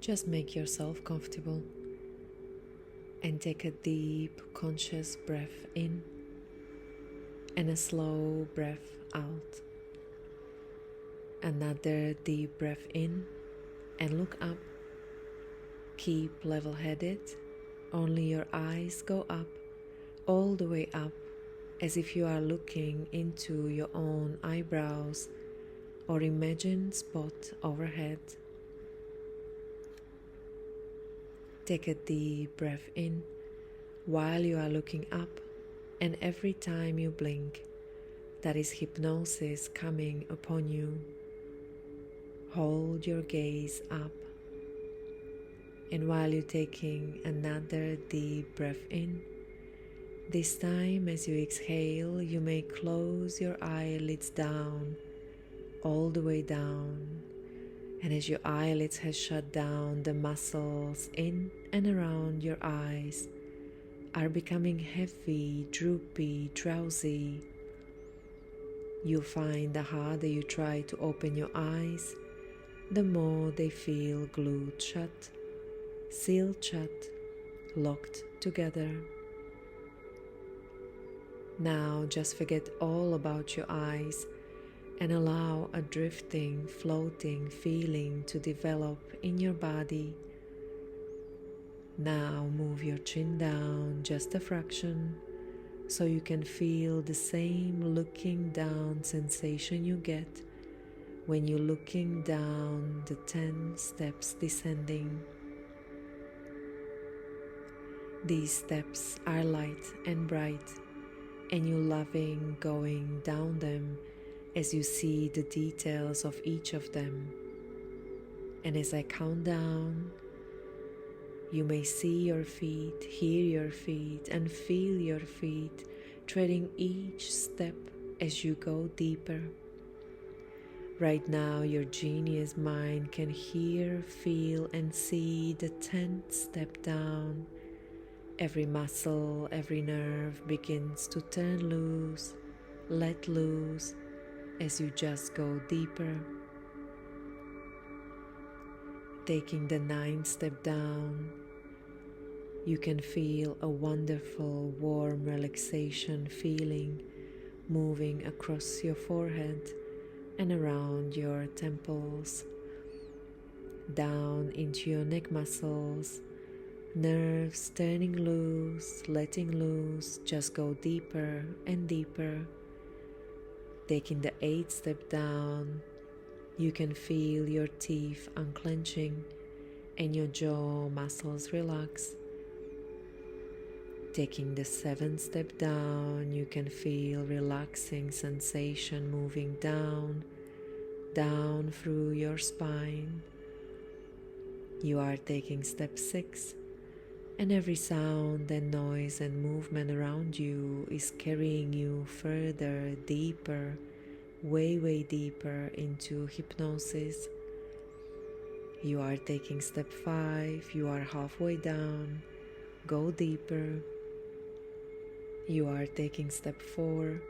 Just make yourself comfortable and take a deep, conscious breath in and a slow breath out. Another deep breath in and look up. Keep level-headed. Only your eyes go up, all the way up, as if you are looking into your own eyebrows or imagined spot overhead. Take a deep breath in while you are looking up, and every time you blink, that is hypnosis coming upon you. Hold your gaze up, and while you're taking another deep breath in, this time as you exhale, you may close your eyelids down, all the way down. And as your eyelids have shut down, the muscles in and around your eyes are becoming heavy, droopy, drowsy. You find the harder you try to open your eyes, the more they feel glued shut, sealed shut, locked together. Now just forget all about your eyes and allow a drifting, floating feeling to develop in your body. Now move your chin down just a fraction so you can feel the same looking down sensation you get when you're looking down the 10 steps descending. These steps are light and bright, and you're loving going down them as you see the details of each of them. And as I count down, you may see your feet, hear your feet, and feel your feet treading each step as you go deeper. Right now, your genius mind can hear, feel, and see the 10th step down. Every muscle, every nerve begins to turn loose, let loose, as you just go deeper. Taking the 9th step down, you can feel a wonderful, warm relaxation feeling moving across your forehead and around your temples, down into your neck muscles, nerves turning loose, letting loose, just go deeper and deeper. Taking the 8th step down, you can feel your teeth unclenching and your jaw muscles relax. Taking the 7th step down, you can feel relaxing sensation moving down through your spine. You are taking step 6, and every sound and noise and movement around you is carrying you further, deeper, way deeper into hypnosis. You are taking step 5, you are halfway down, go deeper. You are taking step 4,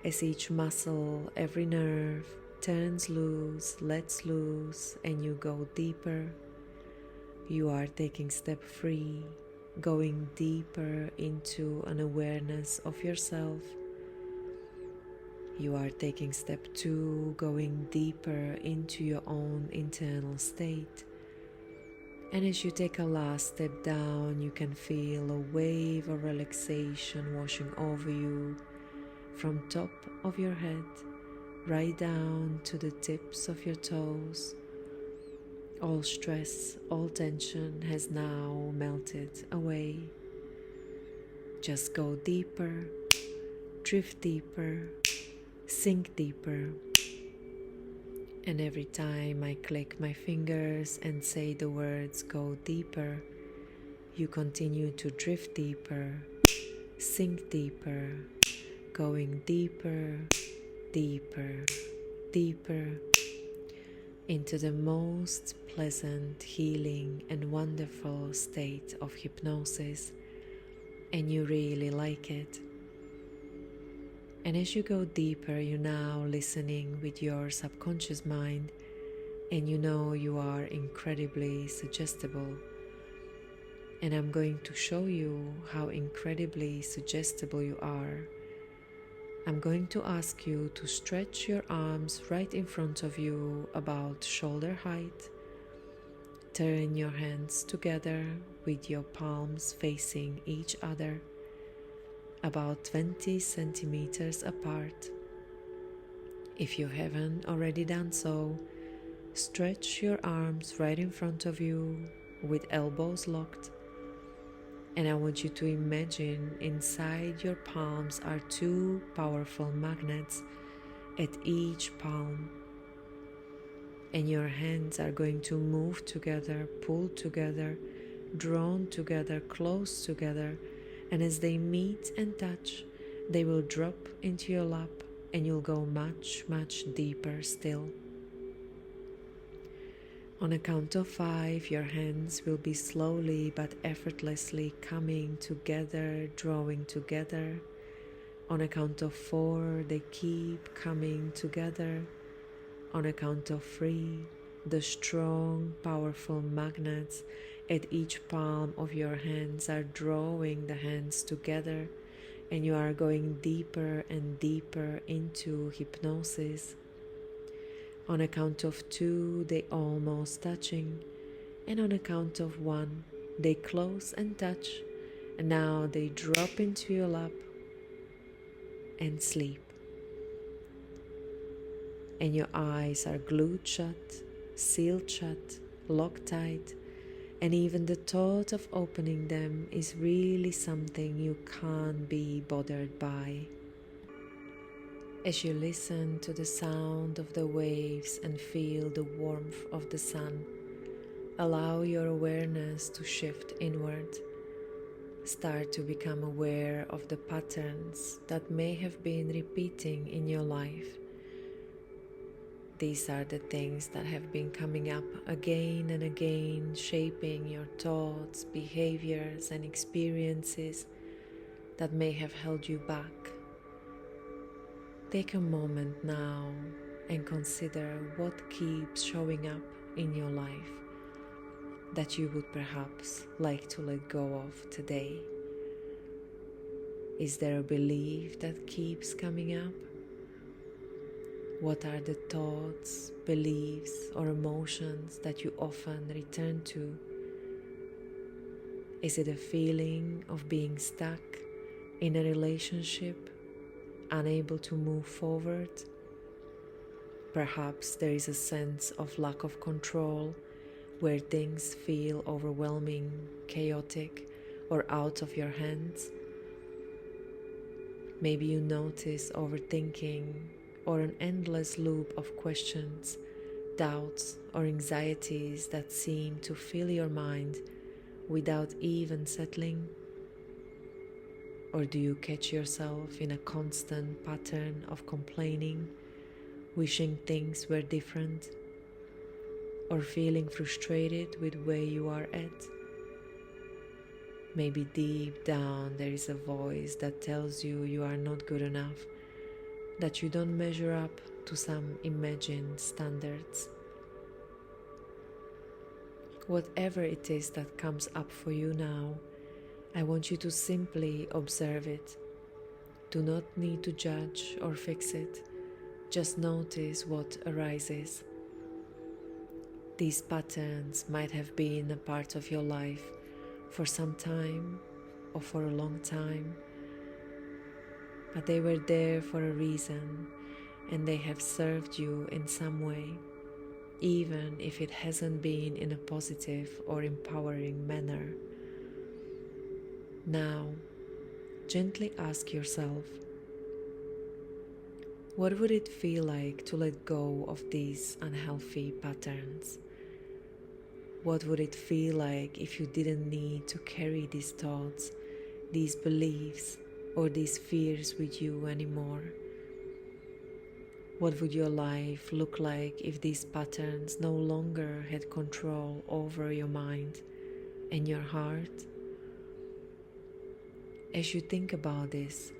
as each muscle, every nerve turns loose, lets loose, and you go deeper. You are taking step 3, going deeper into an awareness of yourself. You are taking step 2, going deeper into your own internal state. And as you take a last step down, you can feel a wave of relaxation washing over you from top of your head right down to the tips of your toes. All stress, all tension has now melted away. Just go deeper, drift deeper, sink deeper. And every time I click my fingers and say the words go deeper, you continue to drift deeper, sink deeper, going deeper, deeper, deeper into the most pleasant, healing and wonderful state of hypnosis, and you really like it. And as you go deeper, you're now listening with your subconscious mind And you know you are incredibly suggestible. And I'm going to show you how incredibly suggestible you are. I'm going to ask you to stretch your arms right in front of you, about shoulder height. Turn your hands together with your palms facing each other, about 20 centimeters apart. If you haven't already done so, stretch your arms right in front of you with elbows locked. And I want you to imagine inside your palms are two powerful magnets at each palm. And your hands are going to move together, pull together, drawn together, close together. And as they meet and touch, they will drop into your lap and you'll go much, much deeper still. On a count of 5, your hands will be slowly but effortlessly coming together, drawing together. On a count of 4, they keep coming together. On a count of 3, the strong, powerful magnets at each palm of your hands are drawing the hands together, and you are going deeper and deeper into hypnosis. On a count of 2, they almost touching, and on a count of 1, they close and touch, and now they drop into your lap and sleep. And your eyes are glued shut, sealed shut, locked tight, and even the thought of opening them is really something you can't be bothered by. As you listen to the sound of the waves and feel the warmth of the sun, allow your awareness to shift inward. Start to become aware of the patterns that may have been repeating in your life. These are the things that have been coming up again and again, shaping your thoughts, behaviors, and experiences that may have held you back. Take a moment now and consider what keeps showing up in your life that you would perhaps like to let go of today. Is there a belief that keeps coming up? What are the thoughts, beliefs, or emotions that you often return to? Is it a feeling of being stuck in a relationship, unable to move forward? Perhaps there is a sense of lack of control, where things feel overwhelming, chaotic, or out of your hands. Maybe you notice overthinking or an endless loop of questions, doubts, or anxieties that seem to fill your mind without even settling. Or do you catch yourself in a constant pattern of complaining, wishing things were different, or feeling frustrated with where you are at? Maybe deep down there is a voice that tells you you are not good enough, that you don't measure up to some imagined standards. Whatever it is that comes up for you now, I want you to simply observe it. Do not need to judge or fix it. Just notice what arises. These patterns might have been a part of your life for some time or for a long time, but they were there for a reason, and they have served you in some way, even if it hasn't been in a positive or empowering manner. Now, gently ask yourself, what would it feel like to let go of these unhealthy patterns? What would it feel like if you didn't need to carry these thoughts, these beliefs, or these fears with you anymore? What would your life look like if these patterns no longer had control over your mind and your heart? As you think about this,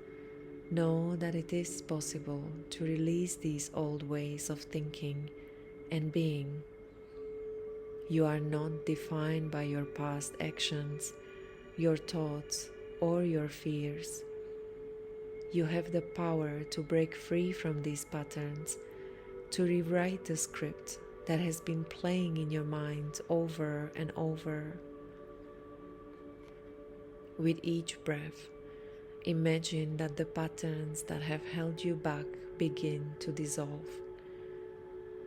know that it is possible to release these old ways of thinking and being You are not defined by your past actions, your thoughts, or your fears. You have the power to break free from these patterns, to rewrite the script that has been playing in your mind over and over. With each breath, imagine that the patterns that have held you back begin to dissolve.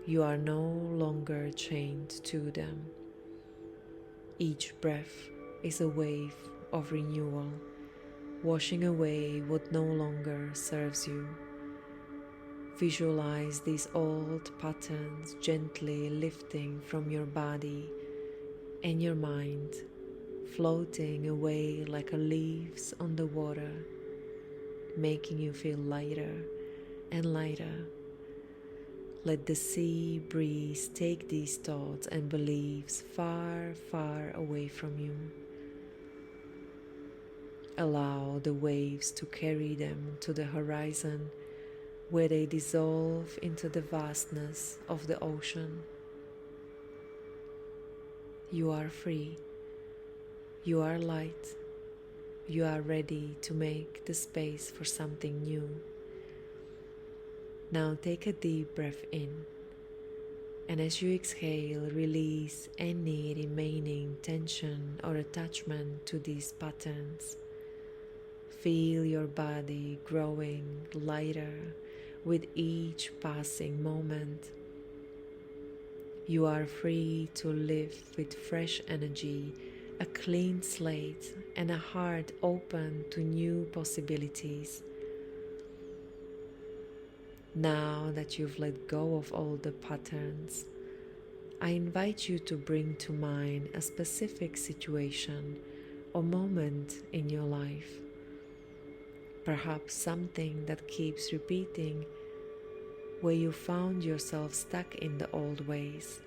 You are no longer chained to them. Each breath is a wave of renewal, washing away what no longer serves you. Visualize these old patterns gently lifting from your body and your mind, floating away like leaves on the water, making you feel lighter and lighter. Let the sea breeze take these thoughts and beliefs far, far away from you. Allow the waves to carry them to the horizon, where they dissolve into the vastness of the ocean. You are free. You are light. You are ready to make the space for something new. Now take a deep breath in, and as you exhale, release any remaining tension or attachment to these patterns. Feel your body growing lighter with each passing moment. You are free to live with fresh energy, a clean slate, and a heart open to new possibilities. Now that you've let go of all the patterns, I invite you to bring to mind a specific situation or moment in your life. Perhaps something that keeps repeating, where you found yourself stuck in the old ways.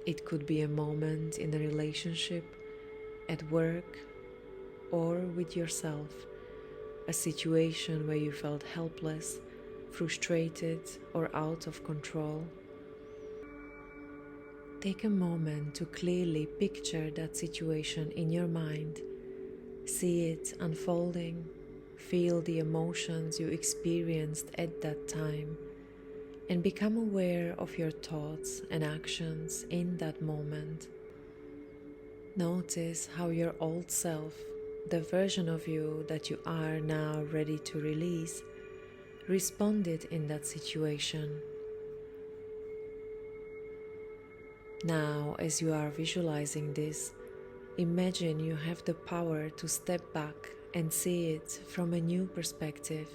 It could be a moment in a relationship, at work, or with yourself, a situation where you felt helpless, frustrated, or out of control. Take a moment to clearly picture that situation in your mind. See it unfolding. Feel the emotions you experienced at that time, and become aware of your thoughts and actions in that moment. Notice how your old self, the version of you that you are now ready to release, responded in that situation. Now, as you are visualizing this, imagine you have the power to step back and see it from a new perspective,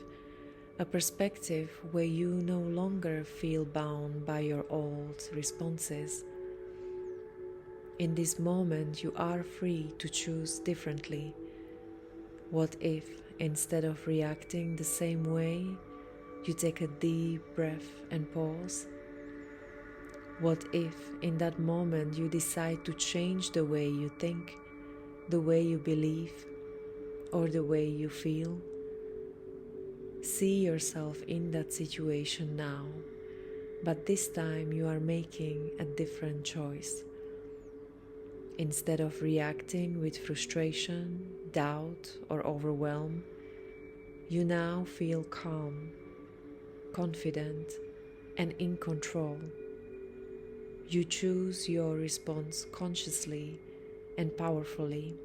a perspective where you no longer feel bound by your old responses. In this moment, you are free to choose differently. What if, instead of reacting the same way, you take a deep breath and pause? What if, in that moment, you decide to change the way you think, the way you believe, or the way you feel? See yourself in that situation now, but this time you are making a different choice. Instead of reacting with frustration, doubt, or overwhelm, you now feel calm, confident, and in control. You choose your response consciously and powerfully.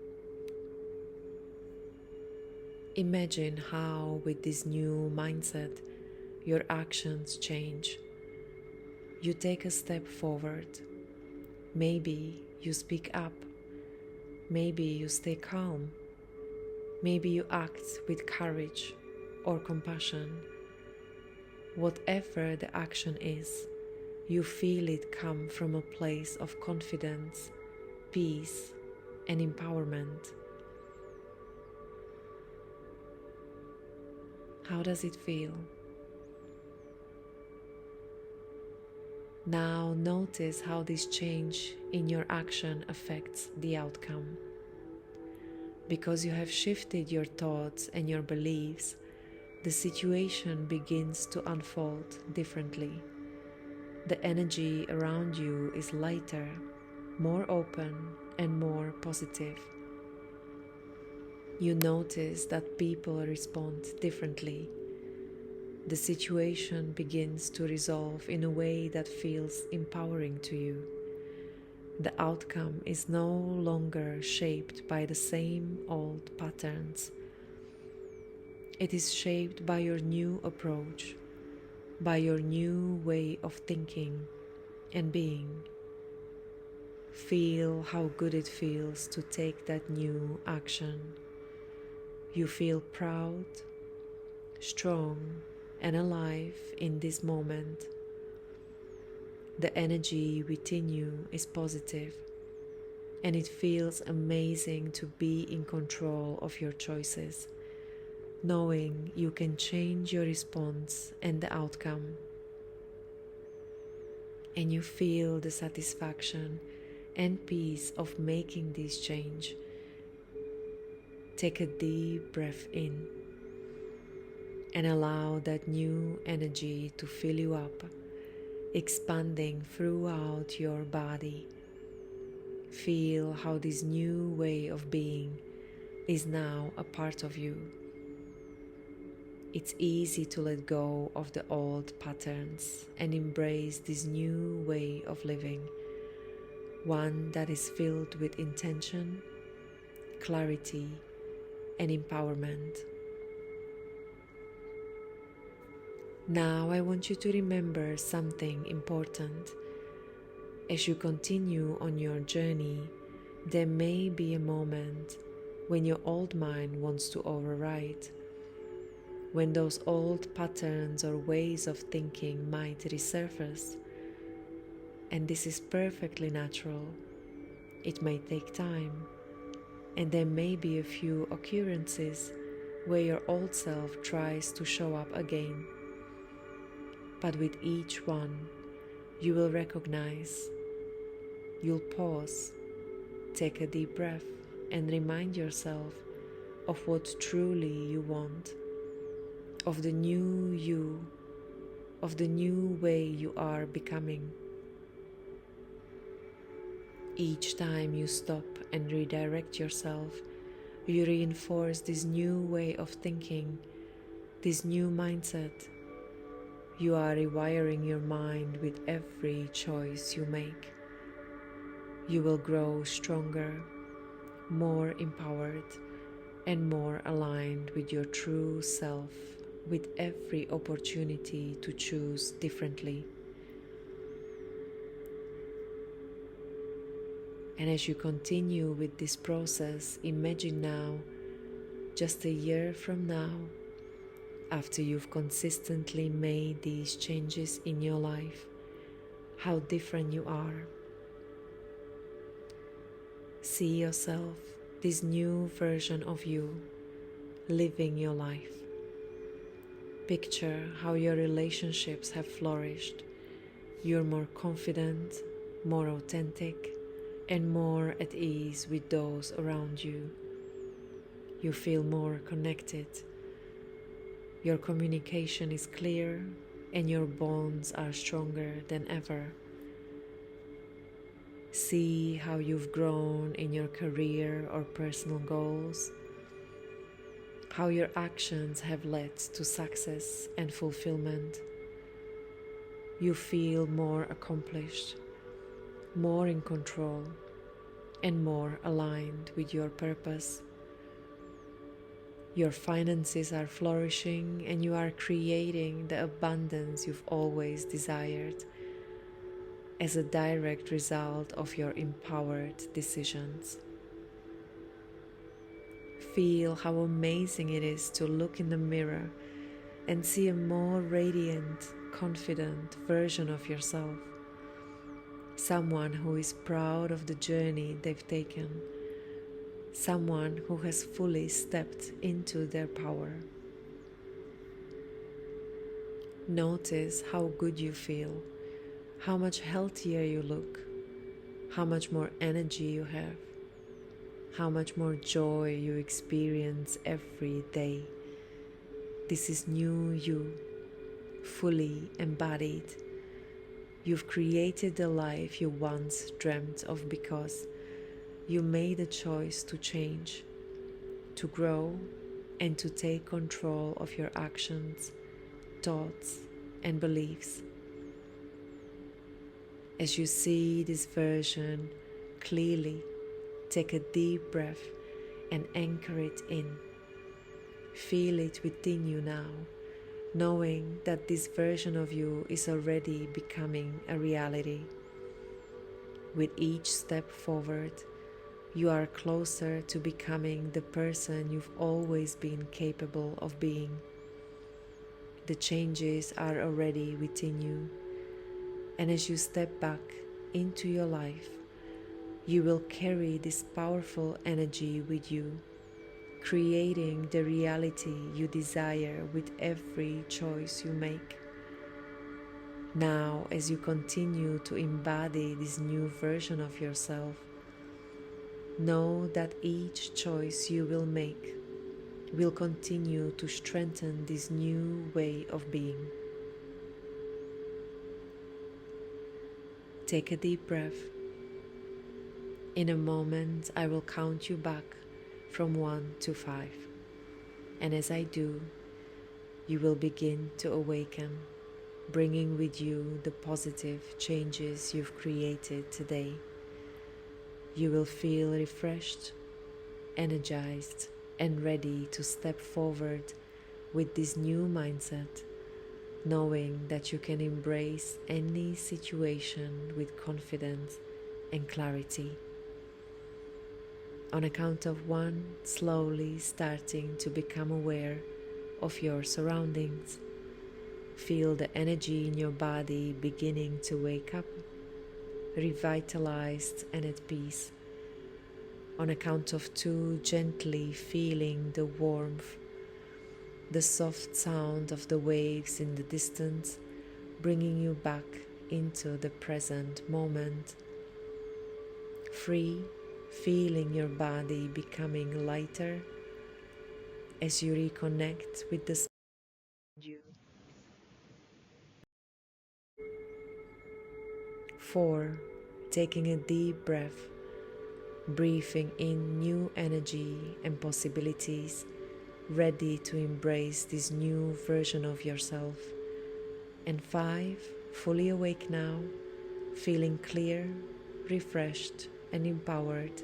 Imagine how, with this new mindset, your actions change. You take a step forward. Maybe you speak up. Maybe you stay calm. Maybe you act with courage or compassion. Whatever the action is, you feel it come from a place of confidence, peace, and empowerment. How does it feel? Now notice how this change in your action affects the outcome. Because you have shifted your thoughts and your beliefs, the situation begins to unfold differently. The energy around you is lighter, more open, and more positive. You notice that people respond differently. The situation begins to resolve in a way that feels empowering to you. The outcome is no longer shaped by the same old patterns. It is shaped by your new approach, by your new way of thinking and being. Feel how good it feels to take that new action. You feel proud, strong, and alive in this moment. The energy within you is positive, and it feels amazing to be in control of your choices, knowing you can change your response and the outcome. And you feel the satisfaction and peace of making this change. Take a deep breath in and allow that new energy to fill you up, expanding throughout your body. Feel how this new way of being is now a part of you. It's easy to let go of the old patterns and embrace this new way of living, one that is filled with intention, clarity, and empowerment. Now I want you to remember something important. As you continue on your journey, there may be a moment when your old mind wants to override, when those old patterns or ways of thinking might resurface. And this is perfectly natural. It may take time, and there may be a few occurrences where your old self tries to show up again. But with each one, you will recognize. You'll pause, take a deep breath, and remind yourself of what truly you want, of the new you, of the new way you are becoming. Each time you stop and redirect yourself, you reinforce this new way of thinking, this new mindset. You are rewiring your mind with every choice you make. You will grow stronger, more empowered, and more aligned with your true self with every opportunity to choose differently. And as you continue with this process, imagine now, just a year from now, after you've consistently made these changes in your life, how different you are. See yourself, this new version of you, living your life. Picture how your relationships have flourished. You're more confident, more authentic, and more at ease with those around you. You feel more connected. Your communication is clear, and your bonds are stronger than ever. See how you've grown in your career or personal goals, how your actions have led to success and fulfillment. You feel more accomplished, more in control, and more aligned with your purpose. Your finances are flourishing, and you are creating the abundance you've always desired as a direct result of your empowered decisions. Feel how amazing it is to look in the mirror and see a more radiant, confident version of yourself. Someone who is proud of the journey they've taken. Someone who has fully stepped into their power. Notice how good you feel, how much healthier you look, how much more energy you have, how much more joy you experience every day. This is new you, fully embodied. You've created the life you once dreamt of because you made a choice to change, to grow, and to take control of your actions, thoughts, and beliefs. As you see this version clearly, take a deep breath and anchor it in. Feel it within you now, knowing that this version of you is already becoming a reality. With each step forward, you are closer to becoming the person you've always been capable of being. The changes are already within you, and as you step back into your life, you will carry this powerful energy with you, creating the reality you desire with every choice you make. Now, as you continue to embody this new version of yourself, know that each choice you will make will continue to strengthen this new way of being. Take a deep breath. In a moment, I will count you back from 1 to 5. And as I do, you will begin to awaken, bringing with you the positive changes you've created today. You will feel refreshed, energized, and ready to step forward with this new mindset, knowing that you can embrace any situation with confidence and clarity. On a count of 1, slowly starting to become aware of your surroundings. Feel the energy in your body beginning to wake up, revitalized and at peace. On a count of 2, gently feeling the warmth, the soft sound of the waves in the distance, bringing you back into the present moment. 3, feeling your body becoming lighter as you reconnect with the space around you. 4, taking a deep breath, breathing in new energy and possibilities, ready to embrace this new version of yourself. And 5, fully awake now, feeling clear, refreshed, and empowered,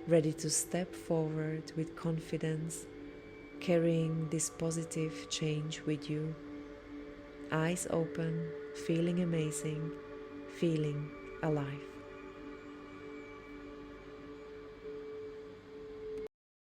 ready to step forward with confidence, carrying this positive change with you. Eyes open, feeling amazing, feeling alive.